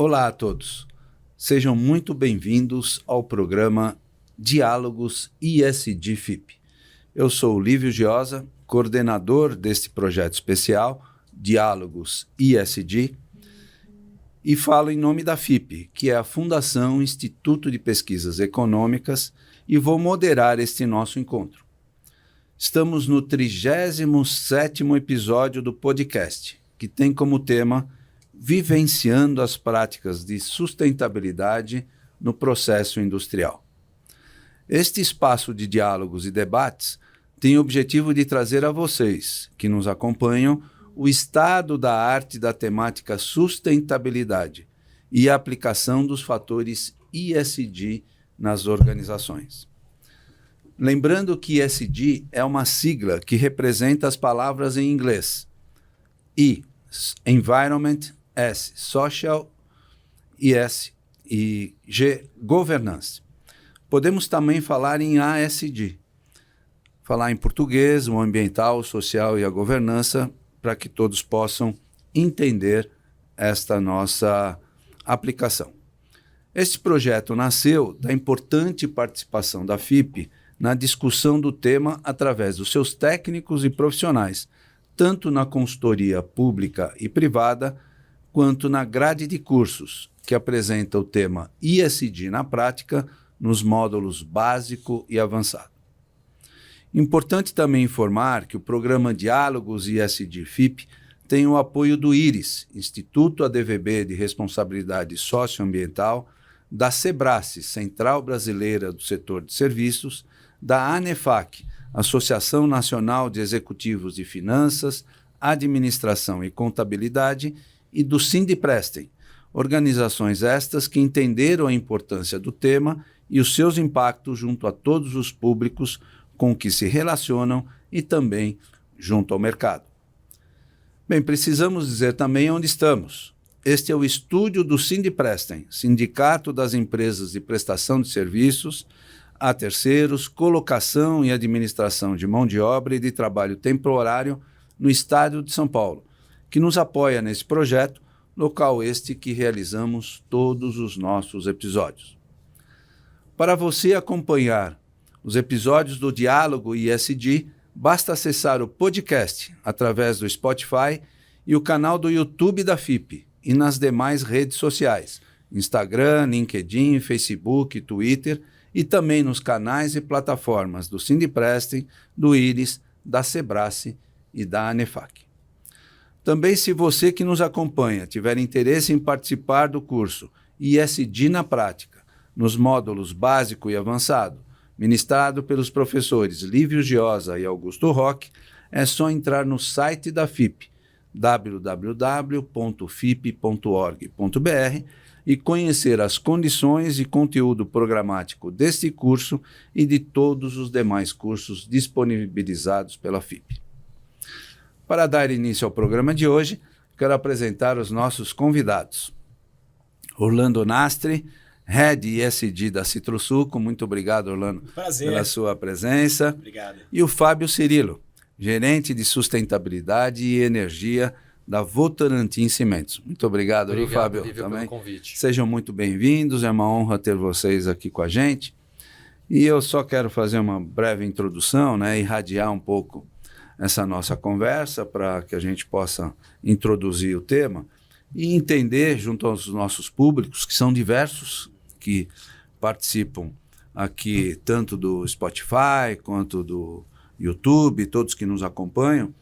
Olá a todos. Sejam muito bem-vindos ao programa Diálogos ISD FIP. Eu sou o Lívio Giosa, coordenador deste projeto especial, Diálogos ISD, e falo em nome da FIP, que é a Fundação Instituto de Pesquisas Econômicas, e vou moderar este nosso encontro. Estamos no 37º episódio do podcast, que tem como tema Vivenciando as práticas de sustentabilidade no processo industrial. Este espaço de diálogos e debates tem o objetivo de trazer a vocês, que nos acompanham, o estado da arte da temática sustentabilidade e a aplicação dos fatores ISD nas organizações. Lembrando que ISD é uma sigla que representa as palavras em inglês I, Environment, S, Social, S e G, Governance. Podemos também falar em ASD, falar em português, o ambiental, o social e a governança, para que todos possam entender esta nossa aplicação. Este projeto nasceu da importante participação da FIP na discussão do tema através dos seus técnicos e profissionais, tanto na consultoria pública e privada, quanto na grade de cursos, que apresenta o tema ISD na prática nos módulos básico e avançado. Importante também informar que o programa Diálogos ISD FIP tem o apoio do IRIS, Instituto ADVB de Responsabilidade Socioambiental, da SEBRASE, Central Brasileira do Setor de Serviços, da ANEFAC, Associação Nacional de Executivos de Finanças, Administração e Contabilidade, e do Sindiprestem, organizações estas que entenderam a importância do tema e os seus impactos junto a todos os públicos com que se relacionam e também junto ao mercado. Bem, precisamos dizer também onde estamos. Este é o estúdio do Sindiprestem, Sindicato das Empresas de Prestação de Serviços a Terceiros, Colocação e Administração de Mão de Obra e de Trabalho Temporário no Estado de São Paulo, que nos apoia nesse projeto, local este que realizamos todos os nossos episódios. Para você acompanhar os episódios do Diálogo ISD, basta acessar o podcast através do Spotify e o canal do YouTube da FIP e nas demais redes sociais, Instagram, LinkedIn, Facebook, Twitter e também nos canais e plataformas do Sindiprestem, do IRIS, da SEBRASE e da ANEFAC. Também, se você que nos acompanha tiver interesse em participar do curso ISD na Prática, nos módulos básico e avançado, ministrado pelos professores Lívio Giosa e Augusto Roque, é só entrar no site da FIP, www.fip.org.br, e conhecer as condições e conteúdo programático deste curso e de todos os demais cursos disponibilizados pela FIP. Para dar início ao programa de hoje, quero apresentar os nossos convidados. Orlando Nastri, Head ISD da Citrosuco, muito obrigado, Orlando, pela sua presença. Obrigado. E o Fábio Cirilo, Gerente de Sustentabilidade e Energia da Votorantim Cimentos. Muito obrigado, Fábio, Lívio, também. pelo convite. Sejam muito bem-vindos, é uma honra ter vocês aqui com a gente. E eu só quero fazer uma breve introdução, irradiar um pouco essa nossa conversa para que a gente possa introduzir o tema e entender junto aos nossos públicos, que são diversos, que participam aqui tanto do Spotify quanto do YouTube, todos que nos acompanham.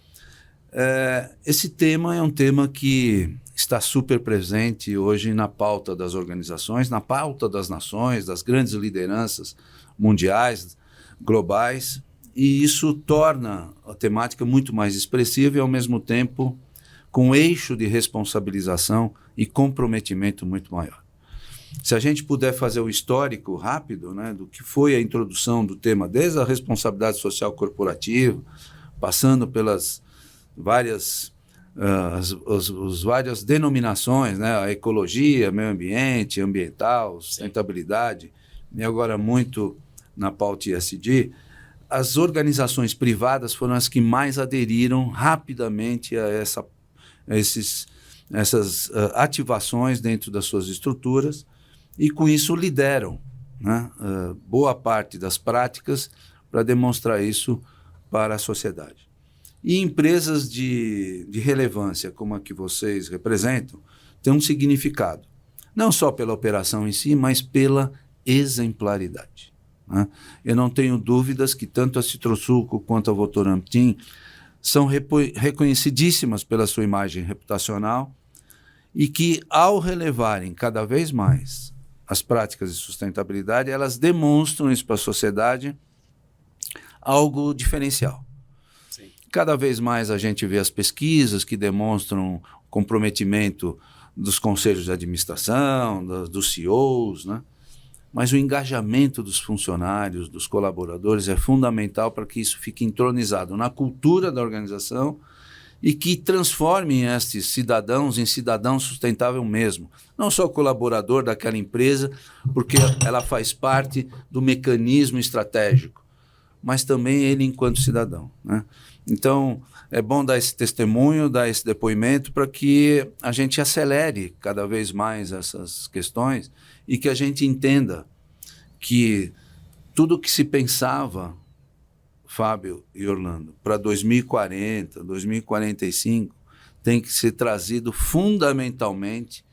Esse tema é um tema que está super presente hoje na pauta das organizações, na pauta das nações, das grandes lideranças mundiais, globais, e isso torna a temática muito mais expressiva e, ao mesmo tempo, com eixo de responsabilização e comprometimento muito maior. Se a gente puder fazer o histórico rápido, do que foi a introdução do tema, desde a responsabilidade social corporativa, passando pelas várias, as várias denominações, a ecologia, meio ambiente, ambiental, sustentabilidade, e agora muito na pauta ISD, as organizações privadas foram as que mais aderiram rapidamente a esses essas ativações dentro das suas estruturas e, com isso, lideram, né, boa parte das práticas para demonstrar isso para a sociedade. E empresas de relevância, como a que vocês representam, têm um significado, não só pela operação em si, mas pela exemplaridade, né? Eu não tenho dúvidas que tanto a Citrosuco quanto a Votorantim são reconhecidíssimas pela sua imagem reputacional e que, ao relevarem cada vez mais as práticas de sustentabilidade, elas demonstram isso para a sociedade algo diferencial. Sim. Cada vez mais a gente vê as pesquisas que demonstram comprometimento dos conselhos de administração, dos CEOs, né? Mas o engajamento dos funcionários, dos colaboradores é fundamental para que isso fique entronizado na cultura da organização e que transformem estes cidadãos em cidadão sustentável mesmo. Não só colaborador daquela empresa, porque ela faz parte do mecanismo estratégico, mas também ele enquanto cidadão, né? Então, é bom dar esse testemunho, dar esse depoimento para que a gente acelere cada vez mais essas questões e que a gente entenda que tudo que se pensava, Fábio e Orlando, para 2040, 2045, tem que ser trazido fundamentalmente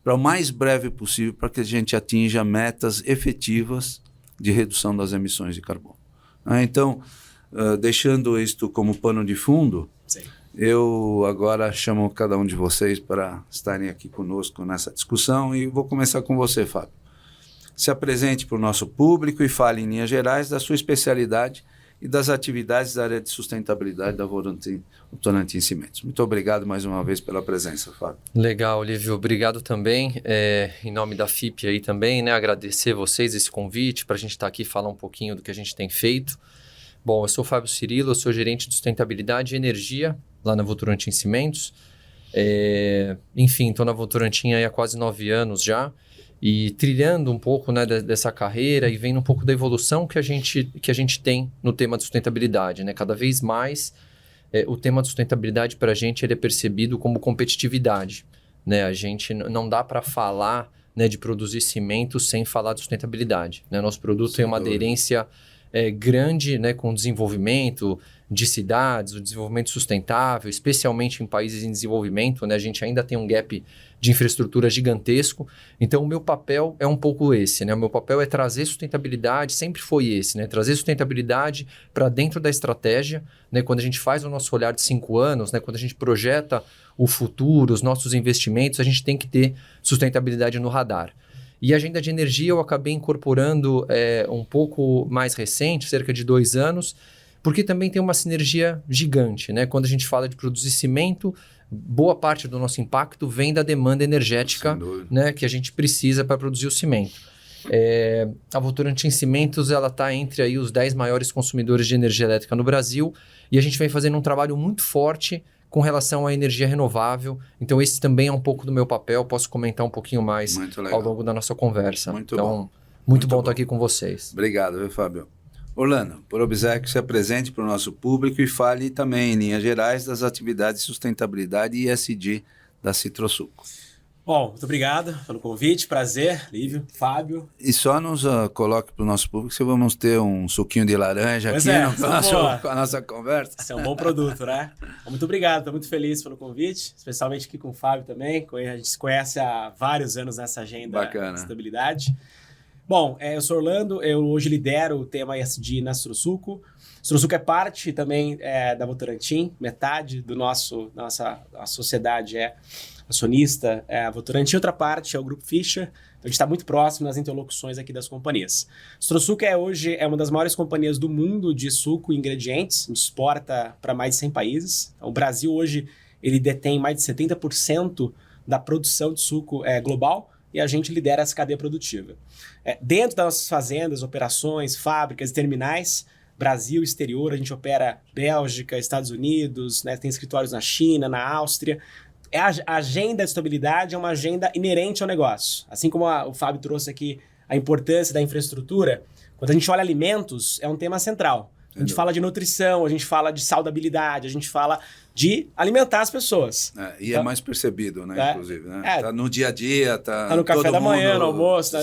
para o mais breve possível para que a gente atinja metas efetivas de redução das emissões de carbono. Então, deixando isto como pano de fundo, Sim. eu agora chamo cada um de vocês para estarem aqui conosco nessa discussão e vou começar com você, Fábio. Se apresente para o nosso público e fale em linhas gerais da sua especialidade e das atividades da área de sustentabilidade da Votorantim Cimentos. Muito obrigado mais uma vez pela presença, Fábio. Legal, Olívio. Obrigado também. Em nome da FIP aí também, né? Agradecer vocês esse convite para a gente estar aqui e falar um pouquinho do que a gente tem feito. Bom, eu sou o Fábio Cirilo, eu sou gerente de sustentabilidade e energia lá na Votorantim Cimentos. Enfim, estou na Votorantim aí há quase 9 anos já e trilhando um pouco, né, dessa carreira e vendo um pouco da evolução que a gente tem no tema de sustentabilidade, né? Cada vez mais o tema de sustentabilidade para a gente ele é percebido como competitividade, né? A gente não dá para falar, né, de produzir cimento sem falar de sustentabilidade, né? Nosso produto tem uma aderência grande, né, com o desenvolvimento de cidades, o desenvolvimento sustentável, especialmente em países em desenvolvimento, né? A gente ainda tem um gap de infraestrutura gigantesco. Então, o meu papel é um pouco esse, né? O meu papel é trazer sustentabilidade, sempre foi esse, né? Trazer sustentabilidade para dentro da estratégia, né? Quando a gente faz o nosso olhar de 5 anos, né? Quando a gente projeta o futuro, os nossos investimentos, a gente tem que ter sustentabilidade no radar. E a agenda de energia eu acabei incorporando um pouco mais recente, cerca de 2 anos, porque também tem uma sinergia gigante, né? Quando a gente fala de produzir cimento, boa parte do nosso impacto vem da demanda energética, né, que a gente precisa para produzir o cimento. A Votorantim Cimentos está entre aí os 10 maiores consumidores de energia elétrica no Brasil e a gente vem fazendo um trabalho muito forte com relação à energia renovável. Então, esse também é um pouco do meu papel. Posso comentar um pouquinho mais ao longo da nossa conversa. Muito bom estar aqui com vocês. Obrigado, viu, Fábio? Orlando, por obséquio, se apresente para o nosso público e fale também, em linhas gerais, das atividades de sustentabilidade e ESG da Citrosuco. Bom, muito obrigado pelo convite, prazer, Lívio, Fábio. E só nos coloque para o nosso público se vamos ter um suquinho de laranja com a nossa conversa. Esse é um bom produto, né? Muito obrigado, estou muito feliz pelo convite, especialmente aqui com o Fábio também. A gente se conhece há vários anos nessa agenda de estabilidade. Bom, eu sou Orlando, eu hoje lidero o tema ESG na Citrosuco. Citrosuco é parte também da Votorantim, metade do a sociedade é acionista, a Votorantim, outra parte é o Grupo Fischer. Então a gente está muito próximo nas interlocuções aqui das companhias. Citrosuco hoje é uma das maiores companhias do mundo de suco e ingredientes, a gente exporta para mais de 100 países. Então, o Brasil hoje ele detém mais de 70% da produção de suco global, e a gente lidera essa cadeia produtiva. Dentro das nossas fazendas, operações, fábricas e terminais, Brasil, exterior, a gente opera Bélgica, Estados Unidos, né, tem escritórios na China, na Áustria. A agenda de estabilidade é uma agenda inerente ao negócio. Assim como o Fábio trouxe aqui a importância da infraestrutura, quando a gente olha alimentos, é um tema central. A gente fala de nutrição, a gente fala de saudabilidade, a gente fala de alimentar as pessoas. E é mais percebido, né, inclusive. Né? Tá no dia a dia, tá no café da manhã, no almoço.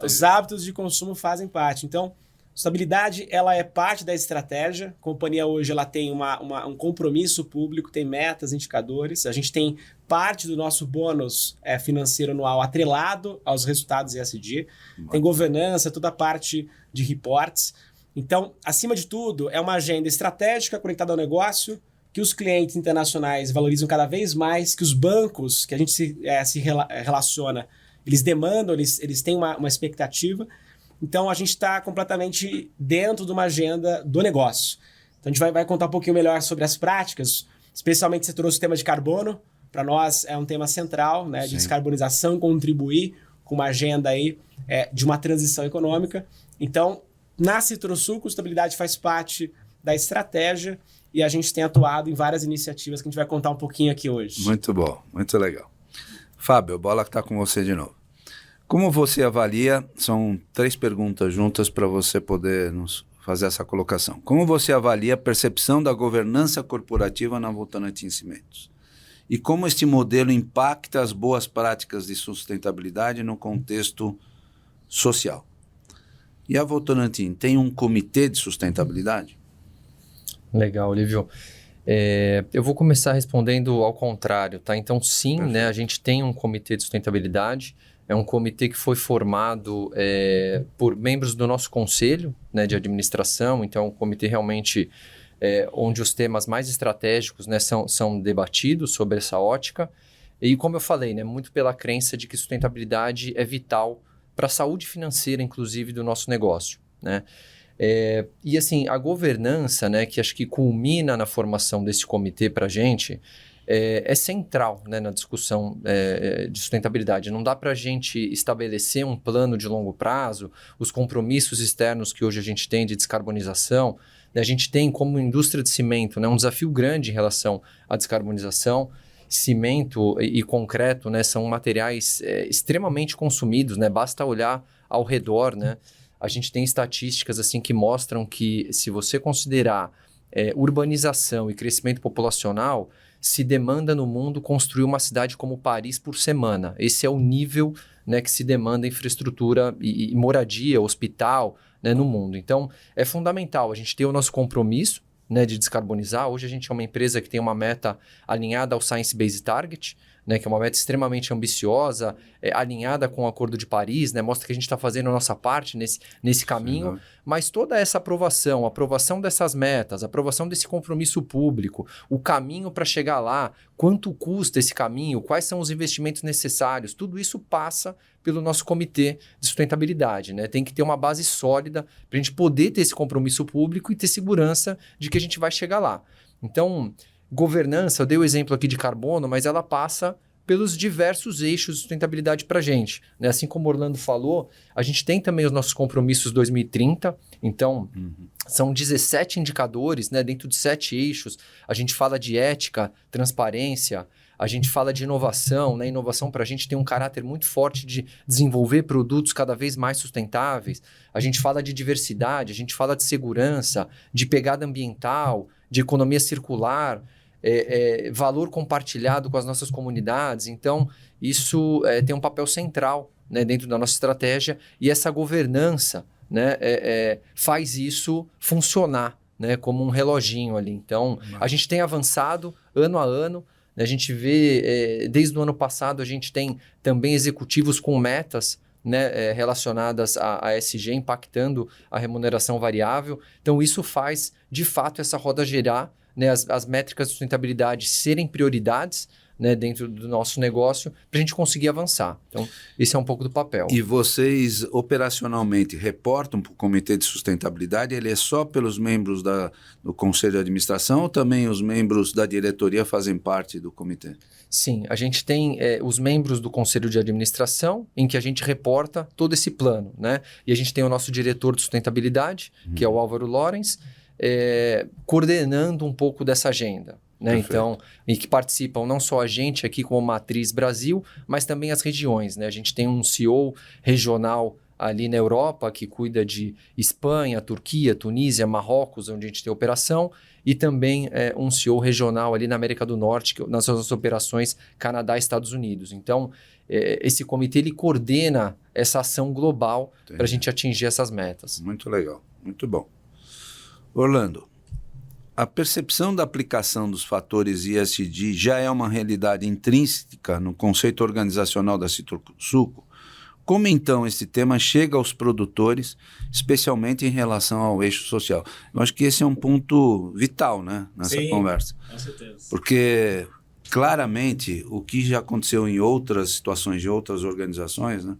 Os hábitos de consumo fazem parte. Então, sustentabilidade, ela é parte da estratégia. A companhia hoje ela tem um compromisso público, tem metas, indicadores. A gente tem parte do nosso bônus financeiro anual atrelado aos resultados ESG. Tem governança, toda a parte de reports. Então, acima de tudo, é uma agenda estratégica conectada ao negócio, que os clientes internacionais valorizam cada vez mais, que os bancos que a gente se relaciona, eles demandam, eles têm uma expectativa. Então, a gente está completamente dentro de uma agenda do negócio. Então, a gente vai contar um pouquinho melhor sobre as práticas, especialmente você trouxe o tema de carbono. Para nós, é um tema central, né, de descarbonização, contribuir com uma agenda aí, de uma transição econômica. Então, na Citrosuco, sustentabilidade faz parte da estratégia e a gente tem atuado em várias iniciativas que a gente vai contar um pouquinho aqui hoje. Muito bom, muito legal. Fábio, a bola está com você de novo. Como você avalia, são 3 perguntas juntas para você poder nos fazer essa colocação. Como você avalia a percepção da governança corporativa na Votorantim Cimentos? E como este modelo impacta as boas práticas de sustentabilidade no contexto social? E a Votorantim tem um comitê de sustentabilidade? Legal, Olívio. Eu vou começar respondendo ao contrário, tá? Então, sim, né, a gente tem um comitê de sustentabilidade. É um comitê que foi formado por membros do nosso conselho, né, de administração. Então, é um comitê realmente onde os temas mais estratégicos, né, são debatidos sobre essa ótica. E como eu falei, né, muito pela crença de que sustentabilidade é vital para a saúde financeira, inclusive, do nosso negócio, né? E assim, a governança, né, que acho que culmina na formação desse comitê para a gente, é central, né, na discussão de sustentabilidade. Não dá para a gente estabelecer um plano de longo prazo, os compromissos externos que hoje a gente tem de descarbonização. Né, a gente tem, como indústria de cimento, né, um desafio grande em relação à descarbonização. Cimento e concreto, né, são materiais extremamente consumidos, né? Basta olhar ao redor, né? A gente tem estatísticas assim, que mostram que, se você considerar urbanização e crescimento populacional, se demanda no mundo construir uma cidade como Paris por semana. Esse é o nível, né, que se demanda infraestrutura e moradia, hospital, né, no mundo. Então, é fundamental a gente ter o nosso compromisso, né, de descarbonizar. Hoje a gente é uma empresa que tem uma meta alinhada ao Science Based Target, né, que é uma meta extremamente ambiciosa, alinhada com o Acordo de Paris, né, mostra que a gente está fazendo a nossa parte nesse caminho, mas toda essa aprovação dessas metas, aprovação desse compromisso público, o caminho para chegar lá, quanto custa esse caminho, quais são os investimentos necessários, tudo isso passa pelo nosso comitê de sustentabilidade, né? Tem que ter uma base sólida para a gente poder ter esse compromisso público e ter segurança de que a gente vai chegar lá. Então, governança, eu dei o exemplo aqui de carbono, mas ela passa pelos diversos eixos de sustentabilidade para a gente, né? Assim como o Orlando falou, a gente tem também os nossos compromissos 2030, então são 17 indicadores, né? Dentro de 7 eixos. A gente fala de ética, transparência, a gente fala de inovação, né? Inovação para a gente tem um caráter muito forte de desenvolver produtos cada vez mais sustentáveis. A gente fala de diversidade, a gente fala de segurança, de pegada ambiental, de economia circular, valor compartilhado com as nossas comunidades. Então, isso tem um papel central, né, dentro da nossa estratégia, e essa governança, né, faz isso funcionar, né, como um reloginho ali. Então, a gente tem avançado ano a ano. A gente vê, desde o ano passado, a gente tem também executivos com metas, né, relacionadas a ESG, impactando a remuneração variável. Então, isso faz, de fato, essa roda girar, né, as métricas de sustentabilidade serem prioridades, né, dentro do nosso negócio, para a gente conseguir avançar. Então, esse é um pouco do papel. E vocês, operacionalmente, reportam para o Comitê de Sustentabilidade? Ele é só pelos membros do Conselho de Administração ou também os membros da diretoria fazem parte do comitê? Sim, a gente tem os membros do Conselho de Administração, em que a gente reporta todo esse plano, né? E a gente tem o nosso diretor de sustentabilidade, que é o Álvaro Lorenz, coordenando um pouco dessa agenda. Né? Então, e que participam não só a gente aqui como Matriz Brasil, mas também as regiões. Né? A gente tem um CEO regional ali na Europa, que cuida de Espanha, Turquia, Tunísia, Marrocos, onde a gente tem operação, e também um CEO regional ali na América do Norte, nas suas operações Canadá e Estados Unidos. Então, esse comitê ele coordena essa ação global para a gente atingir essas metas. Muito legal, muito bom. Orlando, a percepção da aplicação dos fatores ESG já é uma realidade intrínseca no conceito organizacional da Citrosuco? Como então esse tema chega aos produtores, especialmente em relação ao eixo social? Eu acho que esse é um ponto vital, né, nessa conversa. Com certeza. Porque, claramente, o que já aconteceu em outras situações de outras organizações, né,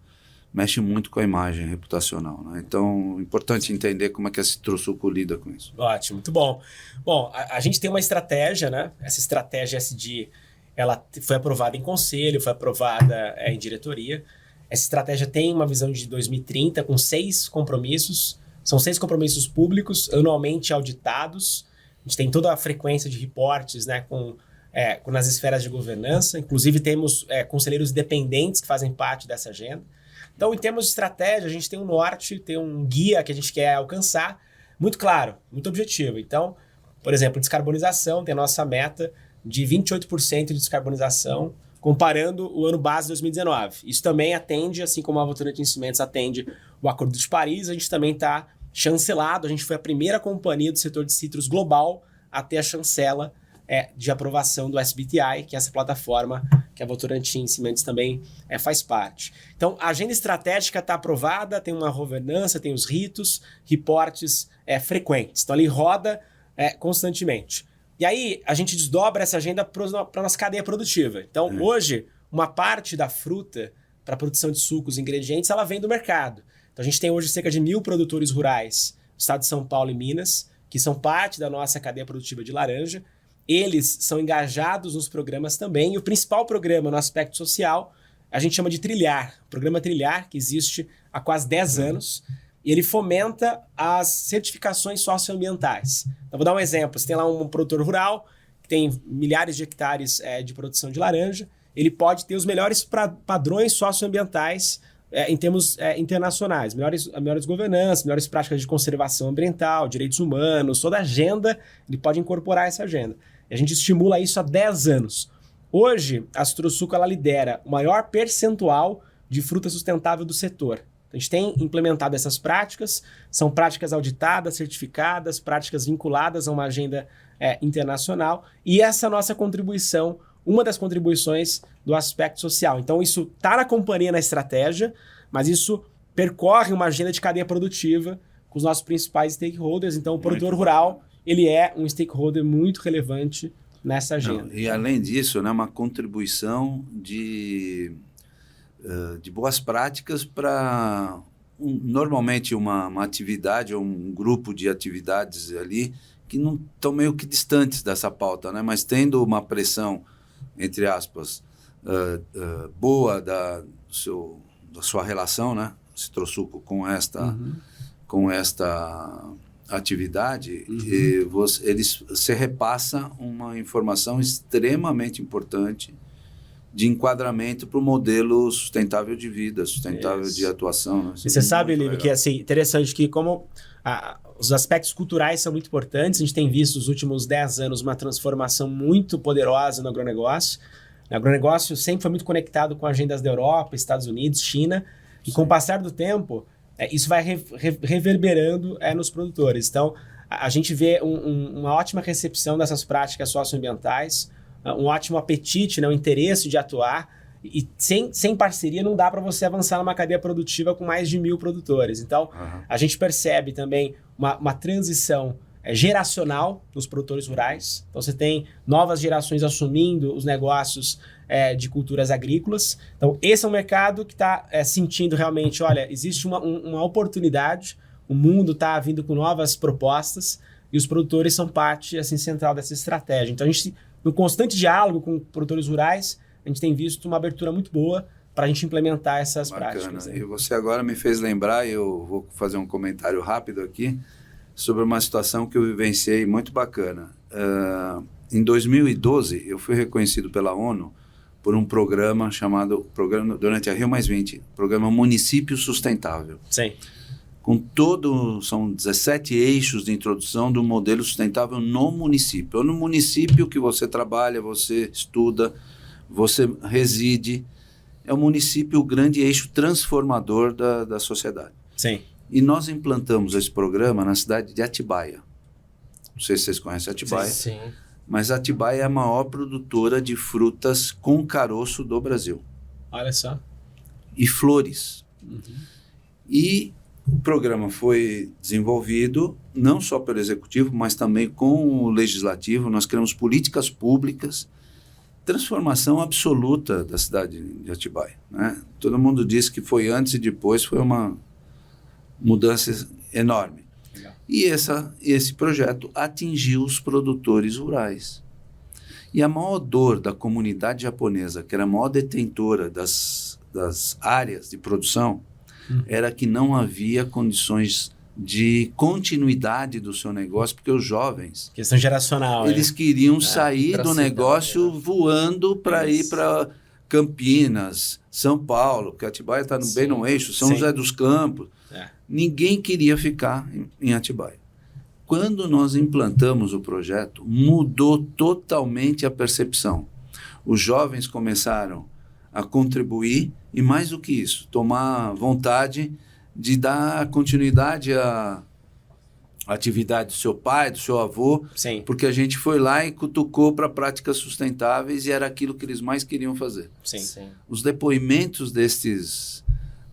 mexe muito com a imagem reputacional. Né? Então, é importante entender como é que a Citrosuco lida com isso. Ótimo, muito bom. Bom, a gente tem uma estratégia, né? Essa estratégia SD, ela foi aprovada em conselho, foi aprovada em diretoria. Essa estratégia tem uma visão de 2030 com 6 compromissos. São 6 compromissos públicos, anualmente auditados. A gente tem toda a frequência de reportes, né, nas esferas de governança. Inclusive, temos conselheiros independentes que fazem parte dessa agenda. Então, em termos de estratégia, a gente tem um norte, tem um guia que a gente quer alcançar, muito claro, muito objetivo. Então, por exemplo, descarbonização, tem a nossa meta de 28% de descarbonização, comparando o ano base de 2019. Isso também atende, assim como a Votorantim Cimentos atende o Acordo de Paris, a gente também está chancelado, a gente foi a primeira companhia do setor de citros global a ter a chancela de aprovação do SBTi, que é essa plataforma que a Votorantim Cimentos também faz parte. Então, a agenda estratégica está aprovada, tem uma governança, tem os ritos, reportes frequentes. Então, ele roda constantemente. E aí, a gente desdobra essa agenda para a nossa cadeia produtiva. Então, hoje, uma parte da fruta para a produção de sucos e ingredientes, ela vem do mercado. Então, a gente tem hoje cerca de 1.000 produtores rurais no estado de São Paulo e Minas, que são parte da nossa cadeia produtiva de laranja. Eles são engajados nos programas também. E o principal programa no aspecto social, a gente chama de Trilhar. O programa Trilhar, que existe há quase 10 anos. E ele fomenta as certificações socioambientais. Então, vou dar um exemplo. Você tem lá um produtor rural que tem milhares de hectares de produção de laranja. Ele pode ter os melhores padrões socioambientais em termos internacionais. Melhores governanças, melhores práticas de conservação ambiental, direitos humanos, toda a agenda, ele pode incorporar essa agenda. E a gente estimula isso há 10 anos. Hoje, a Citrosuco ela lidera o maior percentual de fruta sustentável do setor. A gente tem implementado essas práticas, são práticas auditadas, certificadas, práticas vinculadas a uma agenda internacional, e essa nossa contribuição, uma das contribuições do aspecto social. Então, isso está na companhia, na estratégia, mas isso percorre uma agenda de cadeia produtiva com os nossos principais stakeholders. Então, o produtor rural, ele é um stakeholder muito relevante nessa agenda. Não, e, além disso, né, uma contribuição de boas práticas para, normalmente, uma atividade ou um grupo de atividades ali que não estão meio que distantes dessa pauta, né? Mas tendo uma pressão, entre aspas, boa da sua relação, né? Citrosuco com esta atividade, se repassa uma informação extremamente importante de enquadramento para o modelo sustentável de vida, sustentável de atuação. Né? E você sabe, Lívio, que é assim, interessante que como os aspectos culturais são muito importantes, a gente tem visto nos últimos 10 anos uma transformação muito poderosa no agronegócio. O agronegócio sempre foi muito conectado com agendas da Europa, Estados Unidos, China, e com o passar do tempo, isso vai reverberando nos produtores. Então, a gente vê uma ótima recepção dessas práticas socioambientais, um ótimo apetite, né, um interesse de atuar, e sem parceria não dá para você avançar numa cadeia produtiva com mais de 1.000 produtores. Então, a gente percebe também uma transição geracional nos produtores rurais. Então, você tem novas gerações assumindo os negócios de culturas agrícolas. Então, esse é um mercado que está sentindo realmente, olha, existe uma oportunidade, o mundo está vindo com novas propostas e os produtores são parte assim, central dessa estratégia. Então, a gente, no constante diálogo com produtores rurais, a gente tem visto uma abertura muito boa para a gente implementar essas práticas. E você agora me fez lembrar, eu vou fazer um comentário rápido aqui, sobre uma situação que eu vivenciei muito bacana. Em 2012, eu fui reconhecido pela ONU por um programa chamado, durante a Rio+20, programa Município Sustentável. Sim. São 17 eixos de introdução do modelo sustentável no município. Ou no município que você trabalha, você estuda, você reside, é o município o grande eixo transformador da sociedade. Sim. E nós implantamos esse programa na cidade de Atibaia. Não sei se vocês conhecem Atibaia. Sim. Mas Atibaia é a maior produtora de frutas com caroço do Brasil. Olha só. E flores. Uhum. E o programa foi desenvolvido não só pelo Executivo, mas também com o Legislativo. Nós criamos políticas públicas, transformação absoluta da cidade de Atibaia, né? Todo mundo diz que foi antes e depois, foi uma mudança enorme. Legal. E esse projeto atingiu os produtores rurais. E a maior dor da comunidade japonesa, que era a maior detentora das áreas de produção, era que não havia condições de continuidade do seu negócio, porque os jovens... Questão geracional. Eles queriam sair do negócio voando para ir para Campinas, São Paulo, porque Atibaia está bem no eixo, São José dos Campos. Ninguém queria ficar em Atibaia. Quando nós implantamos o projeto, mudou totalmente a percepção. Os jovens começaram a contribuir e, mais do que isso, tomar vontade de dar continuidade à atividade do seu pai, do seu avô, Sim. porque a gente foi lá e cutucou para práticas sustentáveis e era aquilo que eles mais queriam fazer. Sim. Os depoimentos destes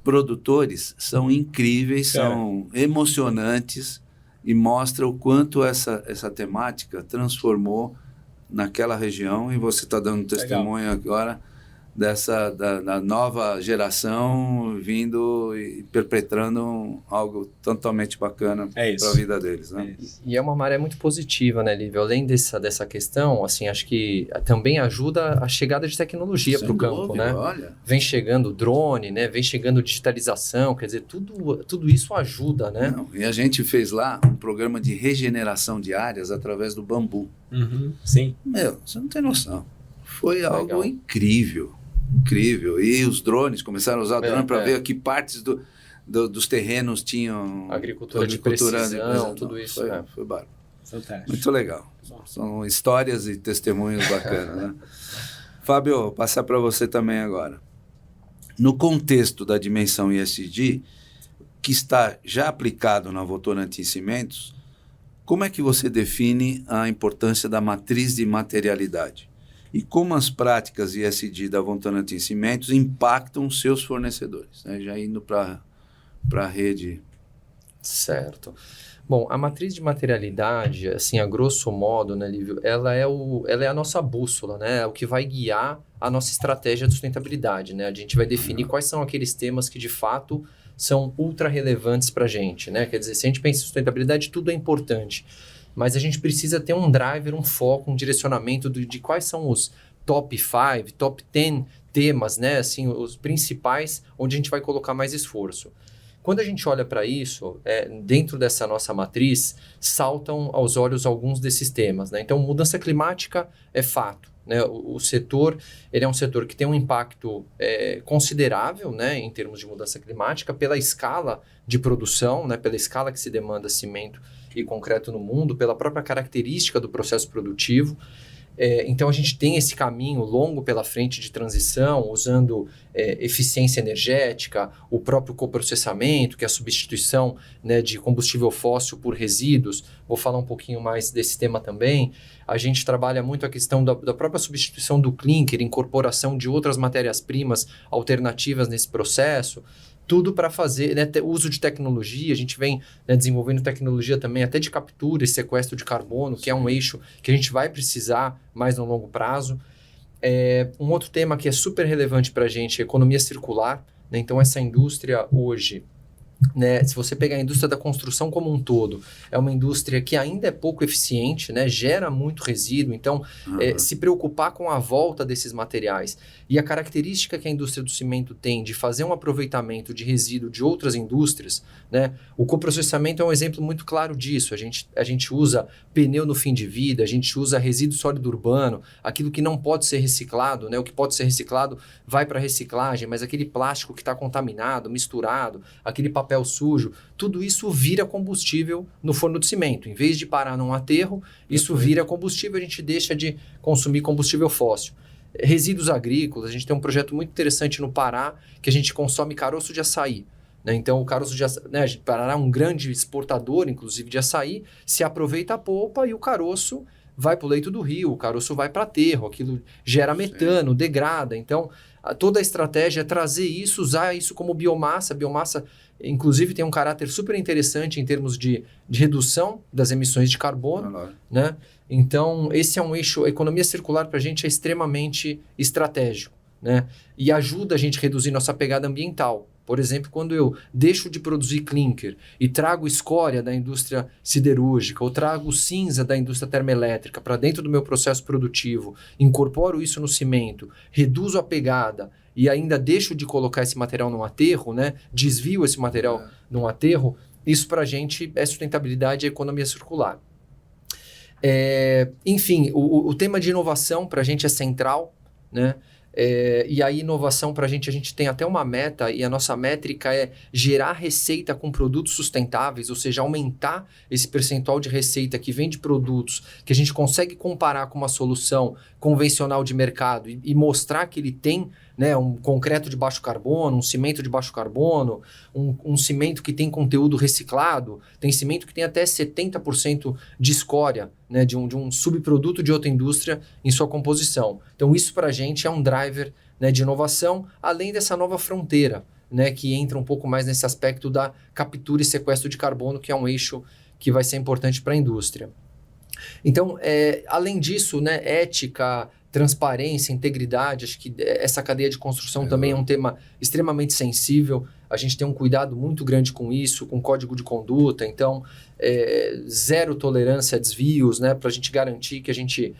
produtores são incríveis, são emocionantes e mostram o quanto essa temática transformou naquela região, e você está dando testemunho agora da nova geração vindo e perpetrando algo totalmente bacana para a vida deles, né? E é uma maré muito positiva, né, Lívia? Além dessa questão, assim, acho que também ajuda a chegada de tecnologia para o campo, né? Olha. Vem chegando drone, né? Vem chegando digitalização, quer dizer, tudo isso ajuda, né? Não, e a gente fez lá um programa de regeneração de áreas através do bambu. Uhum. Sim. Você não tem noção. Foi algo incrível. Incrível. E os drones, começaram a usar drone para ver que partes dos terrenos tinham... Agricultura de precisão, tudo isso. Foi bárbaro. Fantástico. Muito legal. São histórias e testemunhos bacanas, né? Fábio, vou passar para você também agora. No contexto da dimensão ESG, que está já aplicado na Votorantim Cimentos, como é que você define a importância da matriz de materialidade? E como as práticas ESG da Votorantim Cimentos impactam seus fornecedores, né? Já indo para a rede. Certo. Bom, a matriz de materialidade, assim, a grosso modo, né, Lívio, ela é a nossa bússola, né? É o que vai guiar a nossa estratégia de sustentabilidade, né? A gente vai definir quais são aqueles temas que, de fato, são ultra relevantes para a gente, né? Quer dizer, se a gente pensa em sustentabilidade, tudo é importante. Mas a gente precisa ter um driver, um foco, um direcionamento de quais são os top 5, top 10 temas, né? Assim, os principais, onde a gente vai colocar mais esforço. Quando a gente olha para isso, dentro dessa nossa matriz, saltam aos olhos alguns desses temas, né? Então, mudança climática é fato, né? O setor, ele é um setor que tem um impacto considerável, né, em termos de mudança climática, pela escala de produção, né, pela escala que se demanda cimento e concreto no mundo, pela própria característica do processo produtivo. Então, a gente tem esse caminho longo pela frente de transição, usando eficiência energética, o próprio coprocessamento, que é a substituição, né, de combustível fóssil por resíduos. Vou falar um pouquinho mais desse tema também. A gente trabalha muito a questão da própria substituição do clinker, incorporação de outras matérias-primas alternativas nesse processo. Tudo para fazer, né, uso de tecnologia. A gente vem, né, desenvolvendo tecnologia também até de captura e sequestro de carbono, que é um eixo que a gente vai precisar mais no longo prazo. Um outro tema que é super relevante para a gente é a economia circular, né? Então, essa indústria hoje, né, se você pegar a indústria da construção como um todo, é uma indústria que ainda é pouco eficiente, né, gera muito resíduo, então se preocupar com a volta desses materiais e a característica que a indústria do cimento tem de fazer um aproveitamento de resíduo de outras indústrias, né, o coprocessamento é um exemplo muito claro disso. A gente usa pneu no fim de vida, a gente usa resíduo sólido urbano, aquilo que não pode ser reciclado, né, o que pode ser reciclado vai para reciclagem, mas aquele plástico que está contaminado, misturado, aquele papel sujo, tudo isso vira combustível no forno de cimento. Em vez de parar num aterro, isso vira combustível, a gente deixa de consumir combustível fóssil. Resíduos agrícolas, a gente tem um projeto muito interessante no Pará, que a gente consome caroço de açaí. Né? Então, o caroço de açaí, né, Pará é um grande exportador, inclusive, de açaí, se aproveita a polpa e o caroço vai para o leito do rio, o caroço vai para aterro, aquilo gera metano, degrada. Então, toda a estratégia é trazer isso, usar isso como biomassa. A biomassa, inclusive, tem um caráter super interessante em termos de redução das emissões de carbono. Né? Então, esse é um eixo. A economia circular para a gente é extremamente estratégico, né? E ajuda a gente a reduzir nossa pegada ambiental. Por exemplo, quando eu deixo de produzir clinker e trago escória da indústria siderúrgica ou trago cinza da indústria termoelétrica para dentro do meu processo produtivo, incorporo isso no cimento, reduzo a pegada e ainda deixo de colocar esse material num aterro, né? Desvio esse material num aterro, isso para a gente é sustentabilidade e economia circular. Enfim, o tema de inovação para a gente é central, né? E a inovação para a gente tem até uma meta, e a nossa métrica é gerar receita com produtos sustentáveis, ou seja, aumentar esse percentual de receita que vem de produtos que a gente consegue comparar com uma solução convencional de mercado e mostrar que ele tem, né, um concreto de baixo carbono, um cimento de baixo carbono, um cimento que tem conteúdo reciclado, tem cimento que tem até 70% de escória, né, de um subproduto de outra indústria em sua composição. Então isso para a gente é um driver, né, de inovação, além dessa nova fronteira, né, que entra um pouco mais nesse aspecto da captura e sequestro de carbono, que é um eixo que vai ser importante para a indústria. Então, além disso, né, ética, transparência, integridade, acho que essa cadeia de construção também é um tema extremamente sensível. A gente tem um cuidado muito grande com isso, com código de conduta. Então, zero tolerância a desvios, né, para a gente garantir que a gente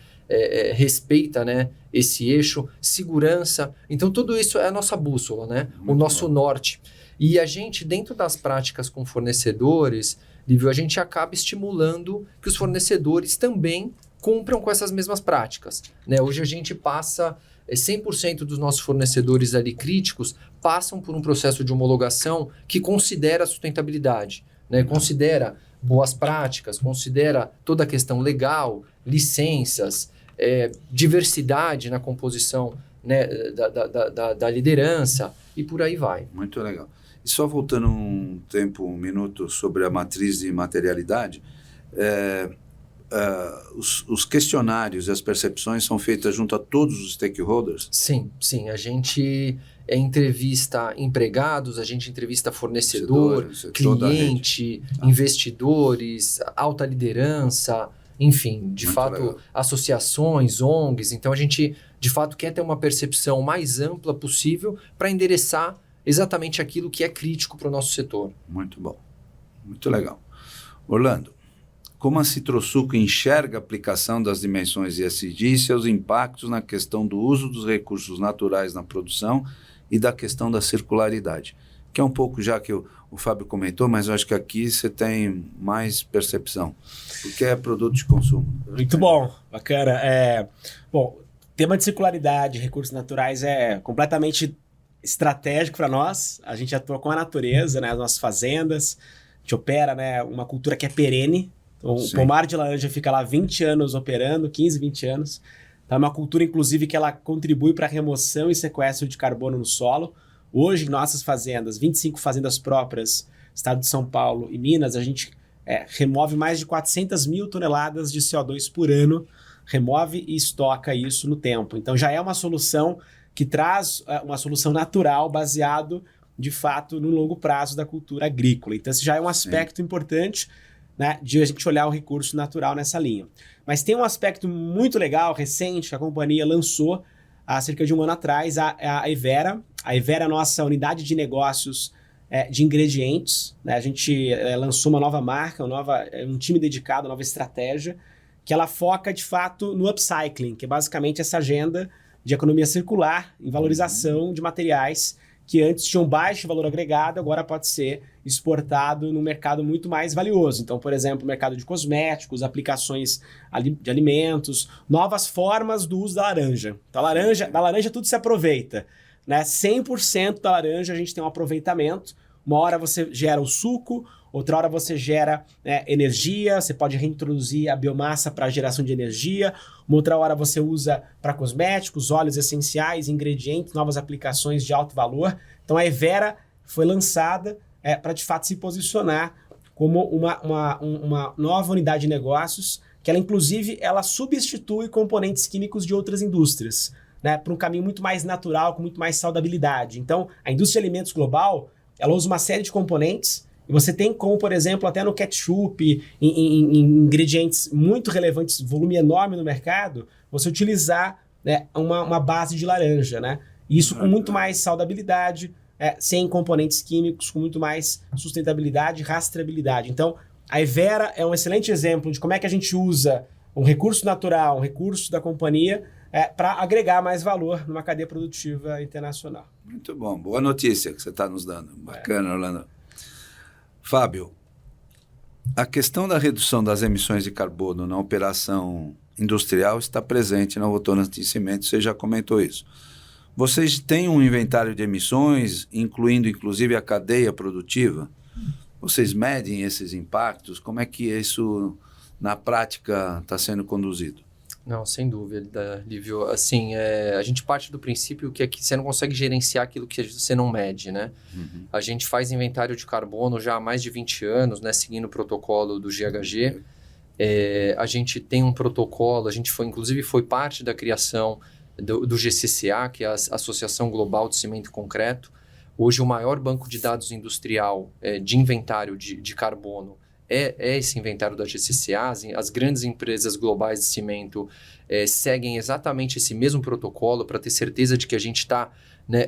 respeita, né, esse eixo, segurança. Então, tudo isso é a nossa bússola, né, o nosso norte. E a gente, dentro das práticas com fornecedores, a gente acaba estimulando que os fornecedores também cumpram com essas mesmas práticas. Né? Hoje a gente passa, 100% dos nossos fornecedores ali críticos passam por um processo de homologação que considera a sustentabilidade, né? Considera boas práticas, considera toda a questão legal, licenças, diversidade na composição, né, da liderança e por aí vai. Muito legal. E só voltando um minuto sobre a matriz de materialidade, os questionários e as percepções são feitas junto a todos os stakeholders? Sim. A gente entrevista empregados, a gente entrevista fornecedor, cliente, investidores, alta liderança, enfim, de fato, legal. Associações, ONGs. Então, a gente, de fato, quer ter uma percepção mais ampla possível para endereçar exatamente aquilo que é crítico para o nosso setor. Muito bom. Muito legal. Orlando, como a Citrosuco enxerga a aplicação das dimensões ESG e seus impactos na questão do uso dos recursos naturais na produção e da questão da circularidade? Que é um pouco já que o Fábio comentou, mas eu acho que aqui você tem mais percepção, porque é produto de consumo. Muito bom, bacana. Bom, tema de circularidade, recursos naturais é completamente estratégico para nós. A gente atua com a natureza, né, as nossas fazendas, a gente opera, né, uma cultura que é perene. Então, o pomar de laranja fica lá 20 anos operando, 15, 20 anos. Então, é uma cultura, inclusive, que ela contribui para a remoção e sequestro de carbono no solo. Hoje, em nossas fazendas, 25 fazendas próprias, estado de São Paulo e Minas, a gente remove mais de 400 mil toneladas de CO2 por ano, remove e estoca isso no tempo. Então, já é uma solução que traz uma solução natural baseado, de fato, no longo prazo da cultura agrícola. Então, esse já é um aspecto importante, né, de a gente olhar o recurso natural nessa linha. Mas tem um aspecto muito legal, recente, que a companhia lançou há cerca de um ano atrás, a Evera. A Evera é a nossa unidade de negócios de ingredientes, né? A gente lançou uma nova marca, um time dedicado, uma nova estratégia, que ela foca, de fato, no upcycling, que é basicamente essa agenda de economia circular em valorização de materiais que antes tinham baixo valor agregado, agora pode ser exportado num mercado muito mais valioso. Então, por exemplo, mercado de cosméticos, aplicações de alimentos, novas formas do uso da laranja. Então, da laranja tudo se aproveita, né? 100% da laranja a gente tem um aproveitamento. Uma hora você gera o suco, outra hora você gera energia, você pode reintroduzir a biomassa para geração de energia, uma outra hora você usa para cosméticos, óleos essenciais, ingredientes, novas aplicações de alto valor. Então a Evera foi lançada para de fato se posicionar como uma nova unidade de negócios, que ela inclusive ela substitui componentes químicos de outras indústrias, né, para um caminho muito mais natural, com muito mais saudabilidade. Então a indústria de alimentos global, ela usa uma série de componentes, e você tem como, por exemplo, até no ketchup, em ingredientes muito relevantes, volume enorme no mercado, você utilizar, né, uma base de laranja, né? Isso com muito mais saudabilidade, sem componentes químicos, com muito mais sustentabilidade e rastreabilidade. Então, a Evera é um excelente exemplo de como é que a gente usa um recurso natural, um recurso da companhia, para agregar mais valor numa cadeia produtiva internacional. Muito bom. Boa notícia que você está nos dando. Bacana, Orlando. Fábio, a questão da redução das emissões de carbono na operação industrial está presente na Votorantim Cimentos, você já comentou isso. Vocês têm um inventário de emissões, incluindo inclusive a cadeia produtiva? Vocês medem esses impactos? Como é que isso, na prática, está sendo conduzido? Não, sem dúvida, Lívio. Assim, a gente parte do princípio que você não consegue gerenciar aquilo que você não mede, né? Uhum. A gente faz inventário de carbono já há mais de 20 anos, né? Seguindo o protocolo do GHG. A gente tem um protocolo, a gente inclusive foi parte da criação do GCCA, que é a Associação Global de Cimento e Concreto. Hoje, o maior banco de dados industrial de inventário de carbono é esse inventário da GCCA. As grandes empresas globais de cimento seguem exatamente esse mesmo protocolo para ter certeza de que a gente está, né,